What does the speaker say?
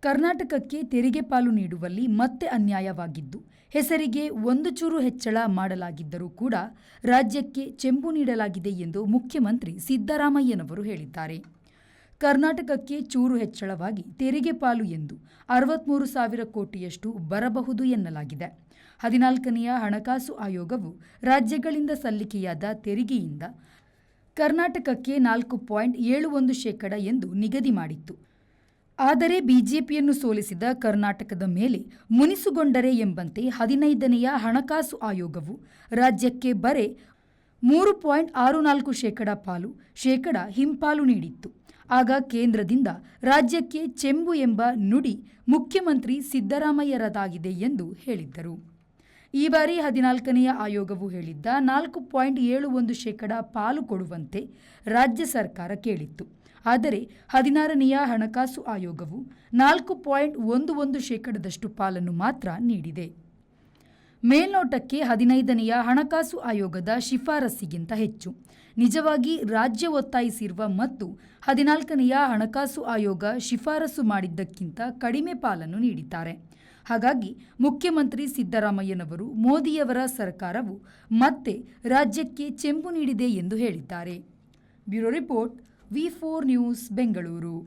ಕರ್ನಾಟಕಕ್ಕೆ ತೆರಿಗೆ ಪಾಲು ನೀಡುವಲ್ಲಿ ಮತ್ತೆ ಅನ್ಯಾಯವಾಗಿದ್ದು, ಹೆಸರಿಗೆ ಒಂದು ಚೂರು ಹೆಚ್ಚಳ ಮಾಡಲಾಗಿದ್ದರೂ ಕೂಡ ರಾಜ್ಯಕ್ಕೆ ಚೆಂಬು ನೀಡಲಾಗಿದೆ ಎಂದು ಮುಖ್ಯಮಂತ್ರಿ ಸಿದ್ದರಾಮಯ್ಯನವರು ಹೇಳಿದ್ದಾರೆ. ಕರ್ನಾಟಕಕ್ಕೆ ಚೂರು ಹೆಚ್ಚಳವಾಗಿ ತೆರಿಗೆ ಪಾಲು ಎಂದು 63,000 ಕೋಟಿಯಷ್ಟು ಬರಬಹುದು ಎನ್ನಲಾಗಿದೆ. 14ನೆಯ ಹಣಕಾಸು ಆಯೋಗವು ರಾಜ್ಯಗಳಿಂದ ಸಲ್ಲಿಕೆಯಾದ ತೆರಿಗೆಯಿಂದ ಕರ್ನಾಟಕಕ್ಕೆ 4.71% ಎಂದು ನಿಗದಿ ಮಾಡಿತ್ತು. ಆದರೆ ಬಿಜೆಪಿಯನ್ನು ಸೋಲಿಸಿದ ಕರ್ನಾಟಕದ ಮೇಲೆ ಮುನಿಸುಗೊಂಡರೆ ಎಂಬಂತೆ 15ನೆಯ ಹಣಕಾಸು ಆಯೋಗವು ರಾಜ್ಯಕ್ಕೆ ಬರೆ 3.64% ಪಾಲು ಹಿಂಪಾಲು ನೀಡಿತ್ತು. ಆಗ ಕೇಂದ್ರದಿಂದ ರಾಜ್ಯಕ್ಕೆ ಚೆಂಬು ಎಂಬ ನುಡಿ ಮುಖ್ಯಮಂತ್ರಿ ಸಿದ್ದರಾಮಯ್ಯರದಾಗಿದೆ ಎಂದು ಹೇಳಿದ್ದರು. ಈ ಬಾರಿ 14ನೆಯ ಆಯೋಗವು ಹೇಳಿದ್ದ 4.71% ಪಾಲು ಕೊಡುವಂತೆ ರಾಜ್ಯ ಸರ್ಕಾರ ಕೇಳಿತ್ತು. ಆದರೆ 16ನೆಯ ಹಣಕಾಸು ಆಯೋಗವು 4.11% ಪಾಲನ್ನು ಮಾತ್ರ ನೀಡಿದೆ. ಮೇಲ್ನೋಟಕ್ಕೆ 15ನೆಯ ಹಣಕಾಸು ಆಯೋಗದ ಶಿಫಾರಸ್ಸಿಗಿಂತ ಹೆಚ್ಚು. ನಿಜವಾಗಿ ರಾಜ್ಯ ಒತ್ತಾಯಿಸಿರುವ ಮತ್ತು 14ನೆಯ ಹಣಕಾಸು ಆಯೋಗ ಶಿಫಾರಸು ಮಾಡಿದ್ದಕ್ಕಿಂತ ಕಡಿಮೆ ಪಾಲನ್ನು ನೀಡಿದ್ದಾರೆ. ಹಾಗಾಗಿ ಮುಖ್ಯಮಂತ್ರಿ ಸಿದ್ದರಾಮಯ್ಯನವರು ಮೋದಿಯವರ ಸರ್ಕಾರವು ಮತ್ತೆ ರಾಜ್ಯಕ್ಕೆ ಚೆಂಬು ನೀಡಿದೆ ಎಂದು ಹೇಳಿದ್ದಾರೆ. ಬ್ಯೂರೋ ರಿಪೋರ್ಟ್, ವಿ4 ನ್ಯೂಸ್, ಬೆಂಗಳೂರು.